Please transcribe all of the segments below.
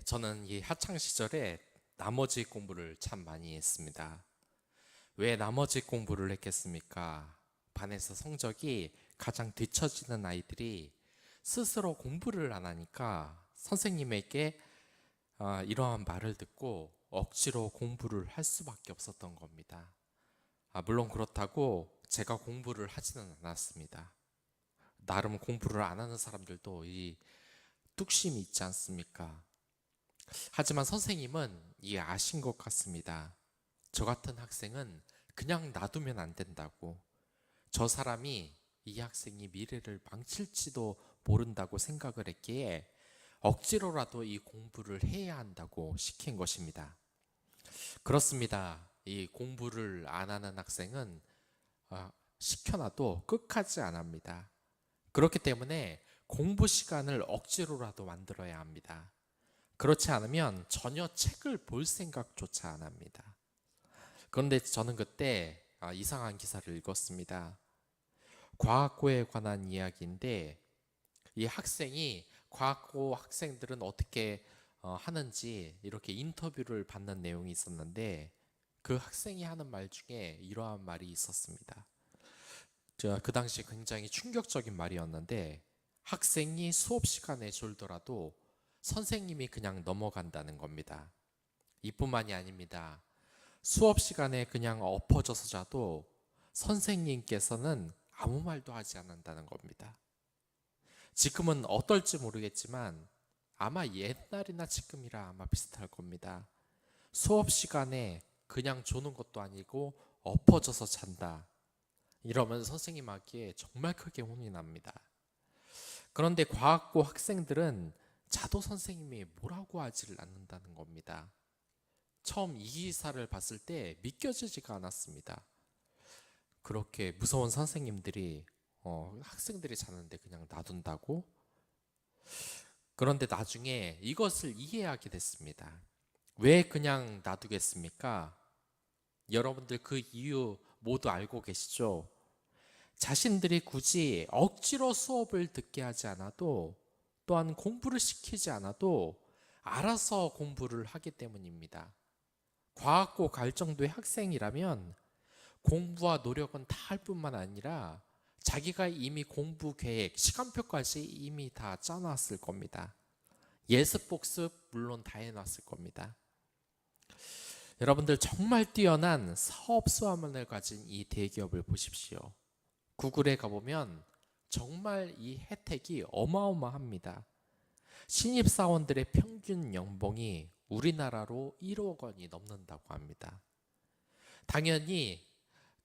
저는 이 학창 시절에 나머지 공부를 참 많이 했습니다. 왜 나머지 공부를 했겠습니까? 반에서 성적이 가장 뒤처지는 아이들이 스스로 공부를 안 하니까 선생님에게 이러한 말을 듣고 억지로 공부를 할 수밖에 없었던 겁니다. 물론 그렇다고 제가 공부를 하지는 않았습니다. 나름 공부를 안 하는 사람들도 이 뚝심이 있지 않습니까? 하지만 선생님은 아신 것 같습니다. 저 같은 학생은 그냥 놔두면 안 된다고. 저 사람이 이 학생이 미래를 망칠지도 모른다고 생각을 했기에 억지로라도 이 공부를 해야 한다고 시킨 것입니다. 그렇습니다. 이 공부를 안 하는 학생은 시켜놔도 끝까지 안 합니다. 그렇기 때문에 공부 시간을 억지로라도 만들어야 합니다. 그렇지 않으면 전혀 책을 볼 생각조차 안 합니다. 그런데 저는 그때 이상한 기사를 읽었습니다. 과학고에 관한 이야기인데 이 학생이 과학고 학생들은 어떻게 하는지 이렇게 인터뷰를 받는 내용이 있었는데 그 학생이 하는 말 중에 이러한 말이 있었습니다. 제가 그 당시 굉장히 충격적인 말이었는데 학생이 수업 시간에 졸더라도 선생님이 그냥 넘어간다는 겁니다. 이뿐만이 아닙니다. 수업 시간에 그냥 엎어져서 자도 선생님께서는 아무 말도 하지 않는다는 겁니다. 지금은 어떨지 모르겠지만 아마 옛날이나 지금이라 아마 비슷할 겁니다. 수업 시간에 그냥 조는 것도 아니고 엎어져서 잔다. 이러면 선생님 하기에 정말 크게 혼이 납니다. 그런데 과학고 학생들은 자도 선생님이 뭐라고 하지를 않는다는 겁니다. 처음 이 기사를 봤을 때 믿겨지지가 않았습니다. 그렇게 무서운 선생님들이 학생들이 자는데 그냥 놔둔다고? 그런데 나중에 이것을 이해하게 됐습니다. 왜 그냥 놔두겠습니까? 여러분들 그 이유 모두 알고 계시죠? 자신들이 굳이 억지로 수업을 듣게 하지 않아도 또한 공부를 시키지 않아도 알아서 공부를 하기 때문입니다. 과학고 갈 정도의 학생이라면 공부와 노력은 다 할 뿐만 아니라 자기가 이미 공부 계획, 시간표까지 이미 다 짜놨을 겁니다. 예습 복습 물론 다 해놨을 겁니다. 여러분들 정말 뛰어난 사업 수완을 가진 이 대기업을 보십시오. 구글에 가보면 정말 이 혜택이 어마어마합니다. 신입사원들의 평균 연봉이 우리나라로 1억 원이 넘는다고 합니다. 당연히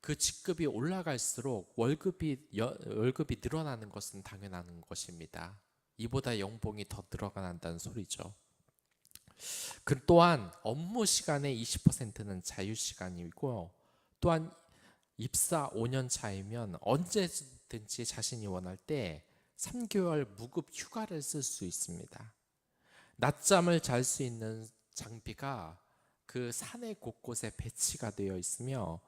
그 직급이 올라갈수록 월급이 늘어나는 것은 당연한 것입니다. 이보다 연봉이 더 늘어난다는 소리죠. 그 또한 업무 시간의 20%는 자유시간이고 또한 입사 5년 차이면 언제든지 자신이 원할 때 3개월 무급 휴가를 쓸 수 있습니다. 낮잠을 잘 수 있는 장비가 그 사내 곳곳에 배치가 되어 있으며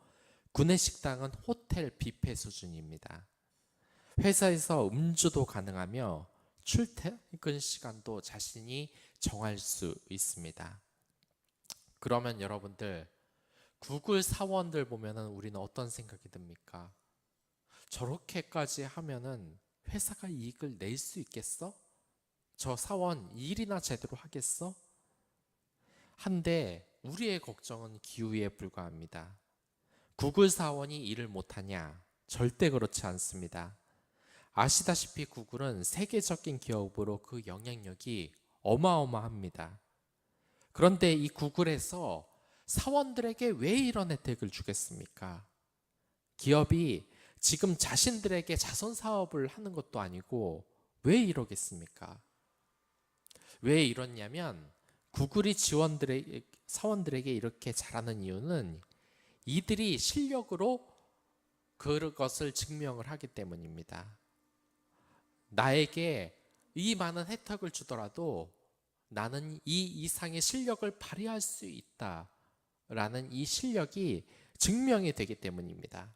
구내식당은 호텔 뷔페 수준입니다. 회사에서 음주도 가능하며 출퇴근 시간도 자신이 정할 수 있습니다. 그러면 여러분들 구글 사원들 보면은 우리는 어떤 생각이 듭니까? 저렇게까지 하면은 회사가 이익을 낼 수 있겠어? 저 사원 일이나 제대로 하겠어? 한데 우리의 걱정은 기우에 불과합니다. 구글 사원이 일을 못하냐? 절대 그렇지 않습니다. 아시다시피 구글은 세계적인 기업으로 그 영향력이 어마어마합니다. 그런데 이 구글에서 사원들에게 왜 이런 혜택을 주겠습니까? 기업이 지금 자신들에게 자선 사업을 하는 것도 아니고 왜 이러겠습니까? 왜 이러냐면 구글이 사원들에게 이렇게 잘하는 이유는 이들이 실력으로 그것을 증명을 하기 때문입니다. 나에게 이 많은 혜택을 주더라도 나는 이 이상의 실력을 발휘할 수 있다라는 이 실력이 증명이 되기 때문입니다.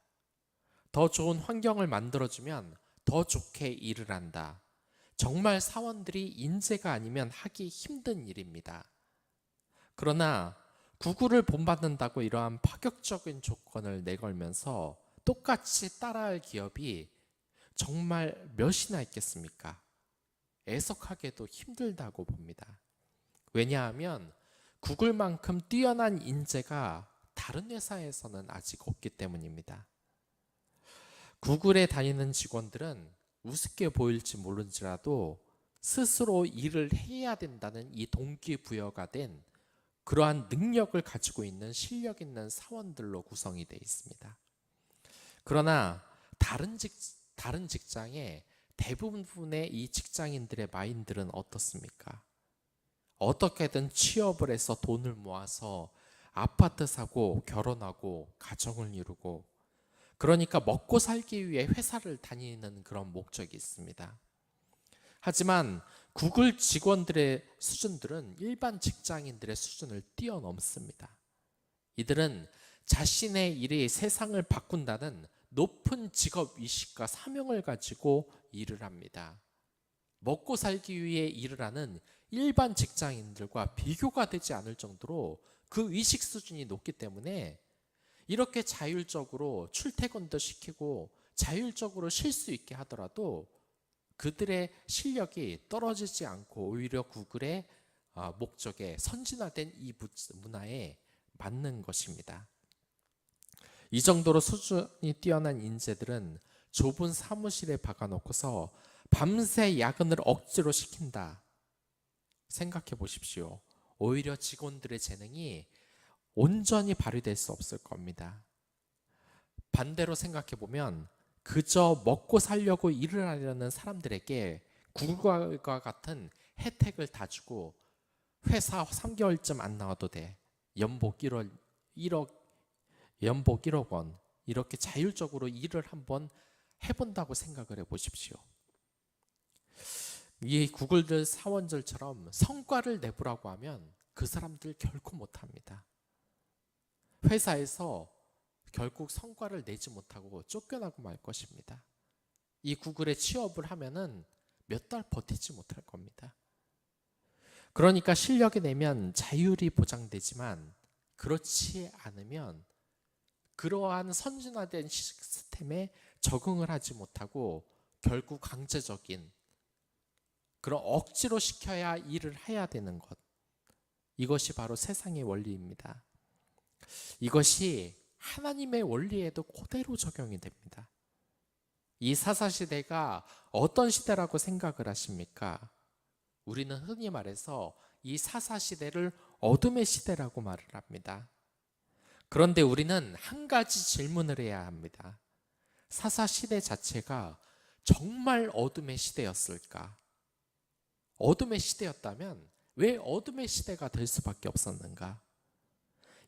더 좋은 환경을 만들어주면 더 좋게 일을 한다. 정말 사원들이 인재가 아니면 하기 힘든 일입니다. 그러나 구글을 본받는다고 이러한 파격적인 조건을 내걸면서 똑같이 따라할 기업이 정말 몇이나 있겠습니까? 애석하게도 힘들다고 봅니다. 왜냐하면 구글만큼 뛰어난 인재가 다른 회사에서는 아직 없기 때문입니다. 구글에 다니는 직원들은 우습게 보일지 모른지라도 스스로 일을 해야 된다는 이 동기부여가 된 그러한 능력을 가지고 있는 실력 있는 사원들로 구성이 되어 있습니다. 그러나 다른 직장의 대부분의 이 직장인들의 마인드는 어떻습니까? 어떻게든 취업을 해서 돈을 모아서 아파트 사고 결혼하고 가정을 이루고, 그러니까 먹고 살기 위해 회사를 다니는 그런 목적이 있습니다. 하지만 구글 직원들의 수준들은 일반 직장인들의 수준을 뛰어넘습니다. 이들은 자신의 일이 세상을 바꾼다는 높은 직업 의식과 사명을 가지고 일을 합니다. 먹고 살기 위해 일을 하는 일반 직장인들과 비교가 되지 않을 정도로 그 의식 수준이 높기 때문에 이렇게 자율적으로 출퇴근도 시키고 자율적으로 쉴 수 있게 하더라도 그들의 실력이 떨어지지 않고 오히려 구글의 목적에 선진화된 이 문화에 맞는 것입니다. 이 정도로 수준이 뛰어난 인재들은 좁은 사무실에 박아놓고서 밤새 야근을 억지로 시킨다. 생각해 보십시오. 오히려 직원들의 재능이 온전히 발휘될 수 없을 겁니다. 반대로 생각해 보면 그저 먹고 살려고 일을 하려는 사람들에게 구글과 같은 혜택을 다 주고 회사 3개월쯤 안 나와도 돼. 연봉 1억 원. 이렇게 자율적으로 일을 한번 해본다고 생각을 해보십시오. 이 구글들 사원들처럼 성과를 내보라고 하면 그 사람들 결코 못합니다. 회사에서 결국 성과를 내지 못하고 쫓겨나고 말 것입니다. 이 구글에 취업을 하면은 몇 달 버티지 못할 겁니다. 그러니까 실력이 내면 자율이 보장되지만 그렇지 않으면 그러한 선진화된 시스템에 적응을 하지 못하고 결국 강제적인 그런 억지로 시켜야 일을 해야 되는 것, 이것이 바로 세상의 원리입니다. 이것이 하나님의 원리에도 그대로 적용이 됩니다. 이 사사시대가 어떤 시대라고 생각을 하십니까? 우리는 흔히 말해서 이 사사시대를 어둠의 시대라고 말을 합니다. 그런데 우리는 한 가지 질문을 해야 합니다. 사사시대 자체가 정말 어둠의 시대였을까? 어둠의 시대였다면 왜 어둠의 시대가 될 수밖에 없었는가?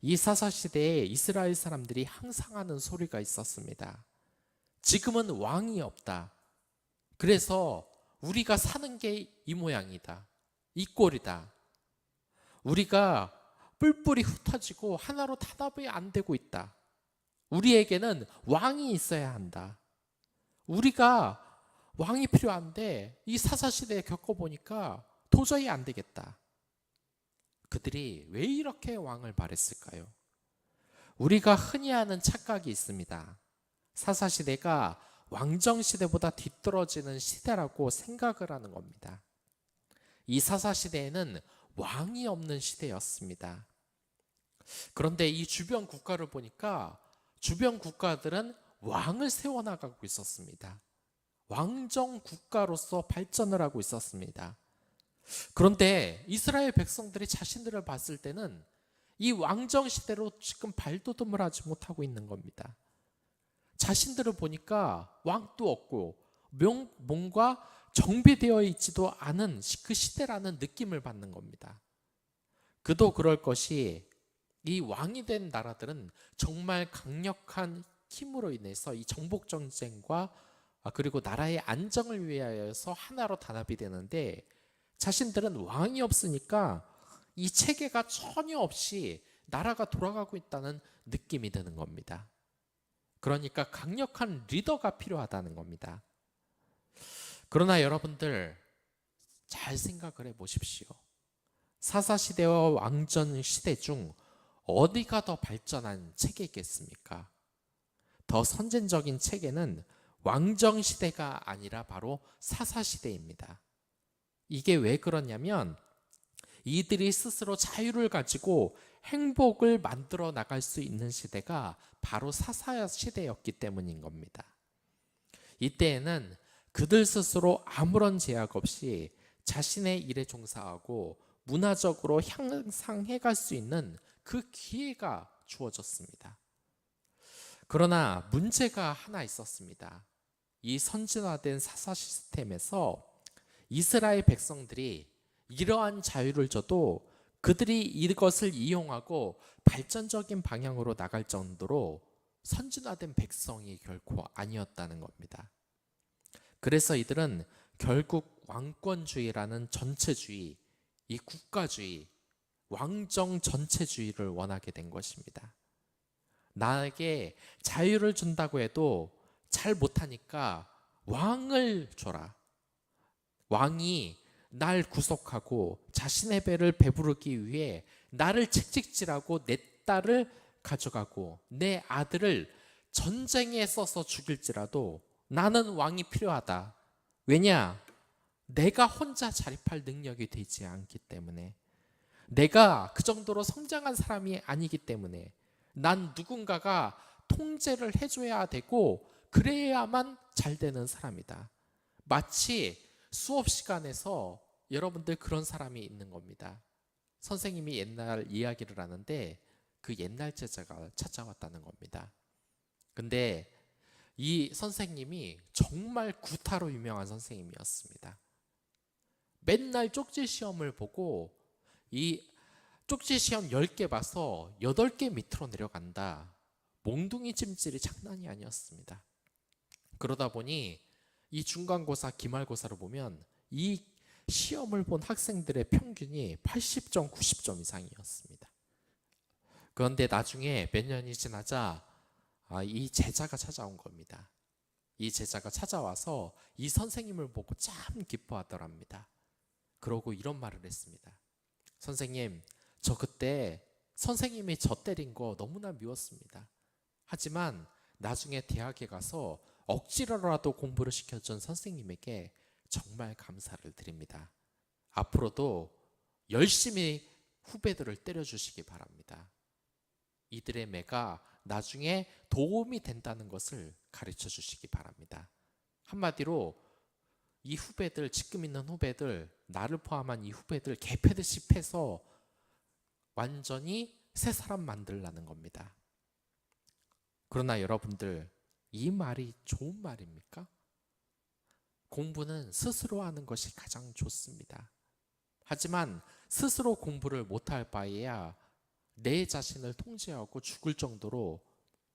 이 사사시대에 이스라엘 사람들이 항상 하는 소리가 있었습니다. 지금은 왕이 없다. 그래서 우리가 사는 게 이 모양이다. 이 꼴이다. 우리가 뿔뿔이 흩어지고 하나로 단합이 안 되고 있다. 우리에게는 왕이 있어야 한다. 우리가 왕이 필요한데 이 사사시대에 겪어보니까 도저히 안 되겠다. 그들이 왜 이렇게 왕을 바랬을까요? 우리가 흔히 하는 착각이 있습니다. 사사시대가 왕정시대보다 뒤떨어지는 시대라고 생각을 하는 겁니다. 이 사사시대에는 왕이 없는 시대였습니다. 그런데 이 주변 국가를 보니까 주변 국가들은 왕을 세워나가고 있었습니다. 왕정 국가로서 발전을 하고 있었습니다. 그런데 이스라엘 백성들이 자신들을 봤을 때는 이 왕정 시대로 지금 발돋움을 하지 못하고 있는 겁니다. 자신들을 보니까 왕도 없고 뭔가 정비되어 있지도 않은 그 시대라는 느낌을 받는 겁니다. 그도 그럴 것이 이 왕이 된 나라들은 정말 강력한 힘으로 인해서 이 정복 전쟁과 그리고 나라의 안정을 위하여서 하나로 단합이 되는데 자신들은 왕이 없으니까 이 체계가 전혀 없이 나라가 돌아가고 있다는 느낌이 드는 겁니다. 그러니까 강력한 리더가 필요하다는 겁니다. 그러나 여러분들, 잘 생각을 해보십시오. 사사시대와 왕정시대 중 어디가 더 발전한 체계겠습니까? 더 선진적인 체계는 왕정시대가 아니라 바로 사사시대입니다. 이게 왜 그러냐면 이들이 스스로 자유를 가지고 행복을 만들어 나갈 수 있는 시대가 바로 사사시대였기 때문인 겁니다. 이때에는 그들 스스로 아무런 제약 없이 자신의 일에 종사하고 문화적으로 향상해 갈 수 있는 그 기회가 주어졌습니다. 그러나 문제가 하나 있었습니다. 이 선진화된 사사 시스템에서 이스라엘 백성들이 이러한 자유를 줘도 그들이 이것을 이용하고 발전적인 방향으로 나갈 정도로 선진화된 백성이 결코 아니었다는 겁니다. 그래서 이들은 결국 왕권주의라는 전체주의, 이 국가주의, 왕정 전체주의를 원하게 된 것입니다. 나에게 자유를 준다고 해도 잘 못하니까 왕을 줘라. 왕이 날 구속하고 자신의 배를 배부르기 위해 나를 채찍질하고 내 딸을 가져가고 내 아들을 전쟁에 써서 죽일지라도 나는 왕이 필요하다. 왜냐? 내가 혼자 자립할 능력이 되지 않기 때문에, 내가 그 정도로 성장한 사람이 아니기 때문에 난 누군가가 통제를 해줘야 되고 그래야만 잘 되는 사람이다. 마치 수업 시간에서 여러분들 그런 사람이 있는 겁니다. 선생님이 옛날 이야기를 하는데 그 옛날 제자가 찾아왔다는 겁니다. 근데 이 선생님이 정말 구타로 유명한 선생님이었습니다. 맨날 쪽지 시험을 보고 이 쪽지 시험 10개 봐서 8개 밑으로 내려간다. 몽둥이 찜질이 장난이 아니었습니다. 그러다 보니 이 중간고사, 기말고사를 보면 이 시험을 본 학생들의 평균이 80점, 90점 이상이었습니다. 그런데 나중에 몇 년이 지나자 이 제자가 찾아온 겁니다. 이 제자가 찾아와서 이 선생님을 보고 참 기뻐하더랍니다. 그러고 이런 말을 했습니다. 선생님, 저 그때 선생님이 저 때린 거 너무나 미웠습니다. 하지만 나중에 대학에 가서 억지로라도 공부를 시켜준 선생님에게 정말 감사를 드립니다. 앞으로도 열심히 후배들을 때려주시기 바랍니다. 이들의 매가 나중에 도움이 된다는 것을 가르쳐 주시기 바랍니다. 한마디로 이 후배들, 지금 있는 후배들, 나를 포함한 이 후배들 개패듯이 패서 완전히 새 사람 만들라는 겁니다. 그러나 여러분들, 이 말이 좋은 말입니까? 공부는 스스로 하는 것이 가장 좋습니다. 하지만 스스로 공부를 못할 바에야 내 자신을 통제하고 죽을 정도로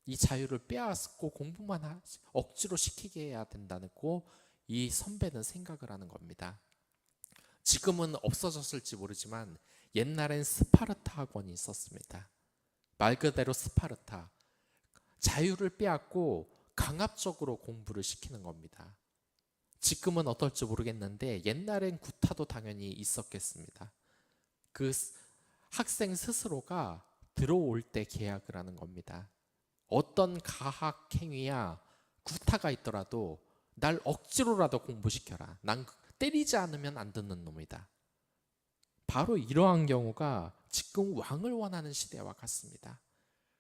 이 자유를 빼앗고 공부만 억지로 시키게 해야 된다고 이 선배는 생각을 하는 겁니다. 지금은 없어졌을지 모르지만 옛날엔 스파르타 학원이 있었습니다. 말 그대로 스파르타, 자유를 빼앗고 강압적으로 공부를 시키는 겁니다. 지금은 어떨지 모르겠는데 옛날엔 구타도 당연히 있었겠습니다. 그 학생 스스로가 들어올 때 계약을 하는 겁니다. 어떤 가학 행위야 구타가 있더라도 날 억지로라도 공부시켜라. 난 때리지 않으면 안 듣는 놈이다. 바로 이러한 경우가 지금 왕을 원하는 시대와 같습니다.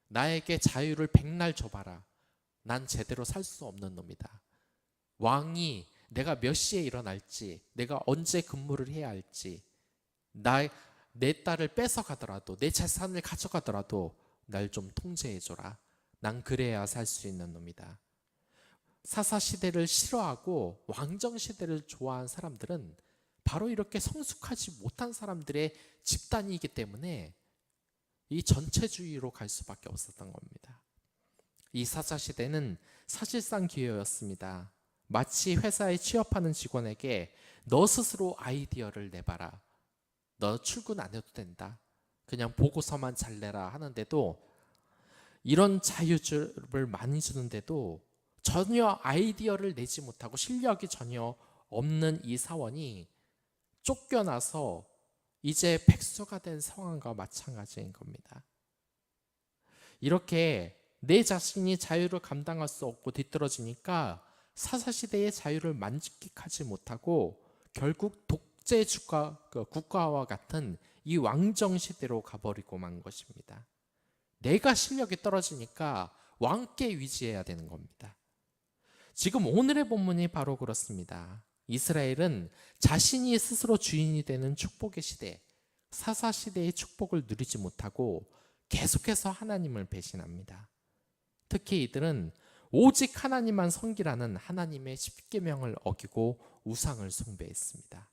나에게 자유를 백날 줘봐라. 난 제대로 살 수 없는 놈이다. 왕이 내가 몇 시에 일어날지, 내가 언제 근무를 해야 할지, 내 딸을 뺏어가더라도, 내 재산을 가져가더라도 날 좀 통제해줘라. 난 그래야 살 수 있는 놈이다. 사사시대를 싫어하고 왕정시대를 좋아한 사람들은 바로 이렇게 성숙하지 못한 사람들의 집단이기 때문에 이 전체주의로 갈 수밖에 없었던 겁니다. 이 사사시대는 사실상 기회였습니다. 마치 회사에 취업하는 직원에게 너 스스로 아이디어를 내봐라. 너 출근 안 해도 된다. 그냥 보고서만 잘 내라 하는데도, 이런 자유를 많이 주는데도 전혀 아이디어를 내지 못하고 실력이 전혀 없는 이 사원이 쫓겨나서 이제 백수가 된 상황과 마찬가지인 겁니다. 이렇게 내 자신이 자유를 감당할 수 없고 뒤떨어지니까 사사시대의 자유를 만끽하지 못하고 결국 독재 국가와 같은 이 왕정시대로 가버리고 만 것입니다. 내가 실력이 떨어지니까 왕께 위지해야 되는 겁니다. 지금 오늘의 본문이 바로 그렇습니다. 이스라엘은 자신이 스스로 주인이 되는 축복의 시대, 사사시대의 축복을 누리지 못하고 계속해서 하나님을 배신합니다. 특히 이들은 오직 하나님만 섬기라는 하나님의 십계명을 어기고 우상을 숭배했습니다.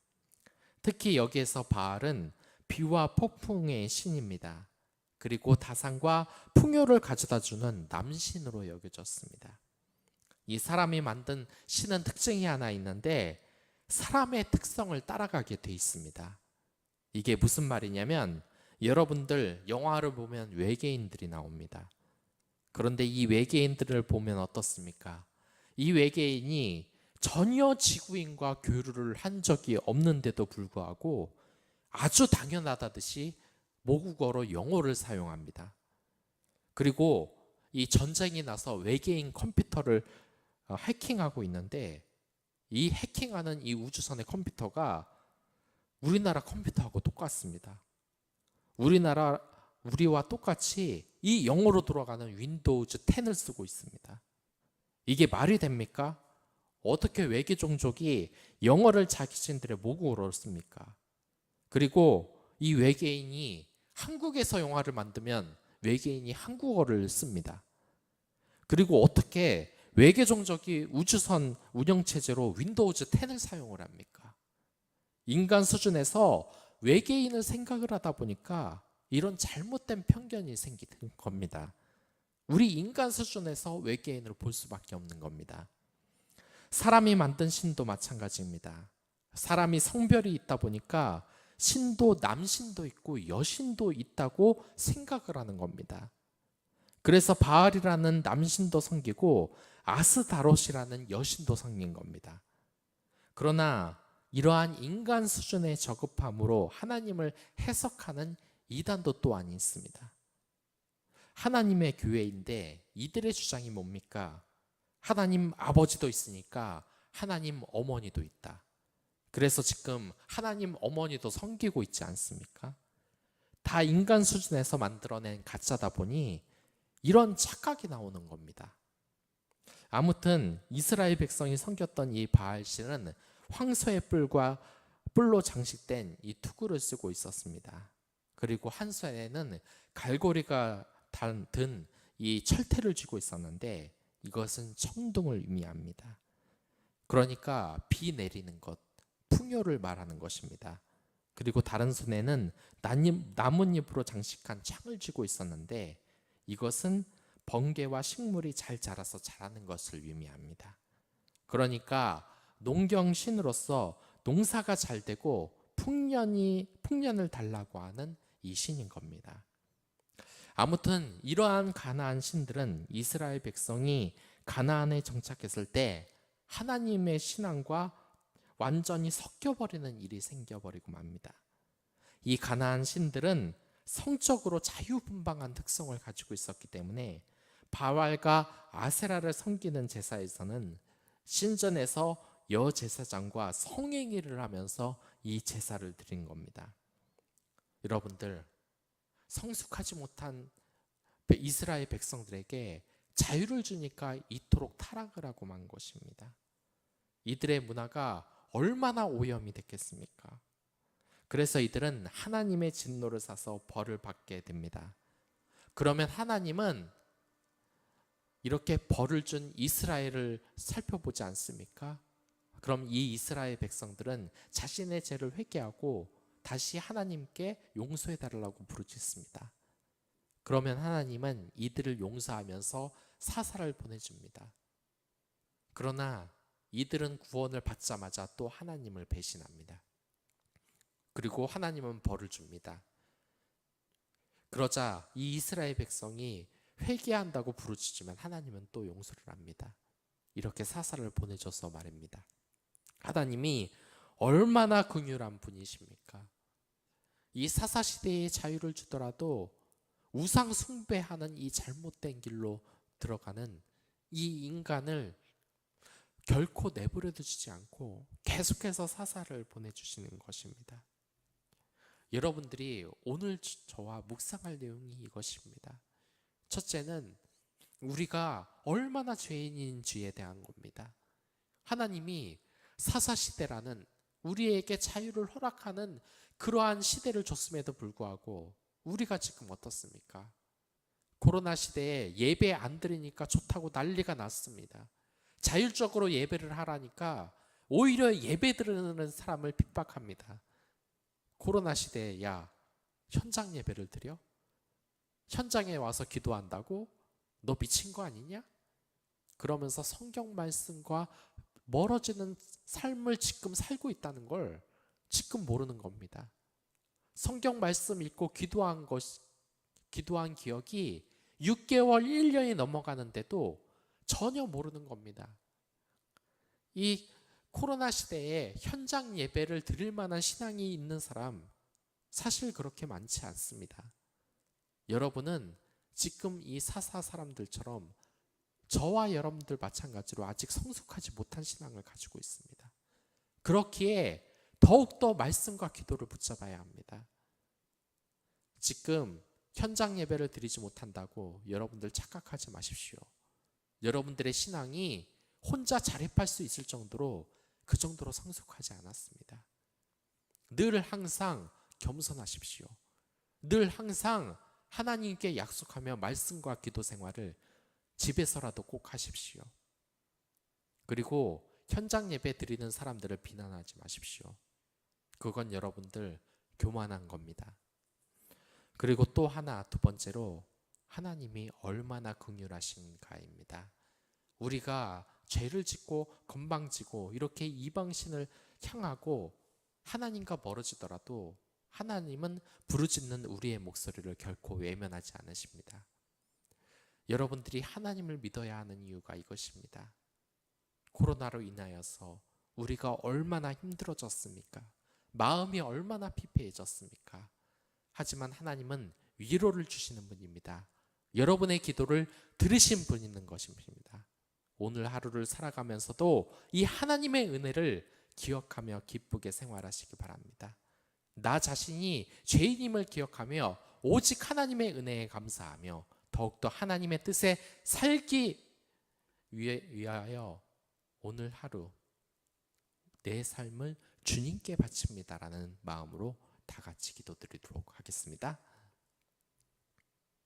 특히 여기에서 바알은 비와 폭풍의 신입니다. 그리고 다산과 풍요를 가져다주는 남신으로 여겨졌습니다. 이 사람이 만든 신은 특징이 하나 있는데 사람의 특성을 따라가게 돼 있습니다. 이게 무슨 말이냐면 여러분들 영화를 보면 외계인들이 나옵니다. 그런데 이 외계인들을 보면 어떻습니까? 이 외계인이 전혀 지구인과 교류를 한 적이 없는데도 불구하고 아주 당연하다듯이 모국어로 영어를 사용합니다. 그리고 이 전쟁이 나서 외계인 컴퓨터를 해킹하고 있는데 이 해킹하는 이 우주선의 컴퓨터가 우리나라 컴퓨터하고 똑같습니다. 우리와 똑같이 이 영어로 돌아가는 윈도우즈 10을 쓰고 있습니다. 이게 말이 됩니까? 어떻게 외계 종족이 영어를 자기신들의 모국어로 씁니까? 그리고 이 외계인이 한국에서 영화를 만들면 외계인이 한국어를 씁니다. 그리고 어떻게 외계 종족이 우주선 운영체제로 윈도우즈 10을 사용을 합니까? 인간 수준에서 외계인을 생각을 하다 보니까 이런 잘못된 편견이 생기는 겁니다. 우리 인간 수준에서 외계인을 볼 수밖에 없는 겁니다. 사람이 만든 신도 마찬가지입니다. 사람이 성별이 있다 보니까 신도 남신도 있고 여신도 있다고 생각을 하는 겁니다. 그래서 바알이라는 남신도 섬기고 아스다롯이라는 여신도 섬긴 겁니다. 그러나 이러한 인간 수준의 저급함으로 하나님을 해석하는 이단도 또한 있습니다. 하나님의 교회인데 이들의 주장이 뭡니까? 하나님 아버지도 있으니까 하나님 어머니도 있다. 그래서 지금 하나님 어머니도 섬기고 있지 않습니까? 다 인간 수준에서 만들어낸 가짜다 보니 이런 착각이 나오는 겁니다. 아무튼 이스라엘 백성이 섬겼던 이 바알신은 황소의 뿔로 장식된 이 투구를 쓰고 있었습니다. 그리고 한 손에는 갈고리가 든 이 철퇴를 쥐고 있었는데 이것은 천둥을 의미합니다. 그러니까 비 내리는 것, 풍요를 말하는 것입니다. 그리고 다른 손에는 나뭇잎으로 장식한 창을 쥐고 있었는데 이것은 번개와 식물이 잘 자라서 자라는 것을 의미합니다. 그러니까 농경신으로서 농사가 잘 되고 풍년을 달라고 하는 이 신인 겁니다. 아무튼 이러한 가나안 신들은 이스라엘 백성이 가나안에 정착했을 때 하나님의 신앙과 완전히 섞여버리는 일이 생겨버리고 맙니다. 이 가나안 신들은 성적으로 자유분방한 특성을 가지고 있었기 때문에 바알과 아세라를 섬기는 제사에서는 신전에서 여제사장과 성행위를 하면서 이 제사를 드린 겁니다. 여러분들, 성숙하지 못한 이스라엘 백성들에게 자유를 주니까 이토록 타락을 하고 만 것입니다. 이들의 문화가 얼마나 오염이 됐겠습니까? 그래서 이들은 하나님의 진노를 사서 벌을 받게 됩니다. 그러면 하나님은 이렇게 벌을 준 이스라엘을 살펴보지 않습니까? 그럼 이 이스라엘 백성들은 자신의 죄를 회개하고 다시 하나님께 용서해달라고 부르짖습니다. 그러면 하나님은 이들을 용서하면서 사사를 보내줍니다. 그러나 이들은 구원을 받자마자 또 하나님을 배신합니다. 그리고 하나님은 벌을 줍니다. 그러자 이 이스라엘 백성이 회개한다고 부르짖으면 하나님은 또 용서를 합니다. 이렇게 사사를 보내줘서 말입니다. 하나님이 얼마나 긍휼한 분이십니까? 이 사사시대의 자유를 주더라도 우상 숭배하는 이 잘못된 길로 들어가는 이 인간을 결코 내버려 두지 않고 계속해서 사사를 보내주시는 것입니다. 여러분들이 오늘 저와 묵상할 내용이 이것입니다. 첫째는 우리가 얼마나 죄인인지에 대한 겁니다. 하나님이 사사시대라는 우리에게 자유를 허락하는 그러한 시대를 줬음에도 불구하고 우리가 지금 어떻습니까? 코로나 시대에 예배 안 드리니까 좋다고 난리가 났습니다. 자율적으로 예배를 하라니까 오히려 예배 드리는 사람을 핍박합니다. 코로나 시대에 야, 현장 예배를 드려? 현장에 와서 기도한다고? 너 미친 거 아니냐? 그러면서 성경 말씀과 멀어지는 삶을 지금 살고 있다는 걸 지금 모르는 겁니다. 성경 말씀 읽고 기도한 기억이 6개월, 1년이 넘어가는데도 전혀 모르는 겁니다. 이 코로나 시대에 현장 예배를 드릴 만한 신앙이 있는 사람 사실 그렇게 많지 않습니다. 여러분은 지금 이 사사 사람들처럼 저와 여러분들 마찬가지로 아직 성숙하지 못한 신앙을 가지고 있습니다. 그렇기에 더욱더 말씀과 기도를 붙잡아야 합니다. 지금 현장 예배를 드리지 못한다고 여러분들 착각하지 마십시오. 여러분들의 신앙이 혼자 자립할 수 있을 정도로 그 정도로 성숙하지 않았습니다. 늘 항상 겸손하십시오. 늘 항상 하나님께 약속하며 말씀과 기도 생활을 집에서라도 꼭 하십시오. 그리고 현장 예배 드리는 사람들을 비난하지 마십시오. 그건 여러분들 교만한 겁니다. 그리고 또 하나, 두 번째로 하나님이 얼마나 긍휼하신가입니다. 우리가 죄를 짓고 건방지고 이렇게 이방신을 향하고 하나님과 멀어지더라도 하나님은 부르짖는 우리의 목소리를 결코 외면하지 않으십니다. 여러분들이 하나님을 믿어야 하는 이유가 이것입니다. 코로나로 인하여서 우리가 얼마나 힘들어졌습니까? 마음이 얼마나 피폐해졌습니까? 하지만 하나님은 위로를 주시는 분입니다. 여러분의 기도를 들으신 분 있는 것입니다. 오늘 하루를 살아가면서도 이 하나님의 은혜를 기억하며 기쁘게 생활하시기 바랍니다. 나 자신이 죄인임을 기억하며 오직 하나님의 은혜에 감사하며 더욱더 하나님의 뜻에 살기 위하여 오늘 하루 내 삶을 주님께 바칩니다라는 마음으로 다 같이 기도드리도록 하겠습니다.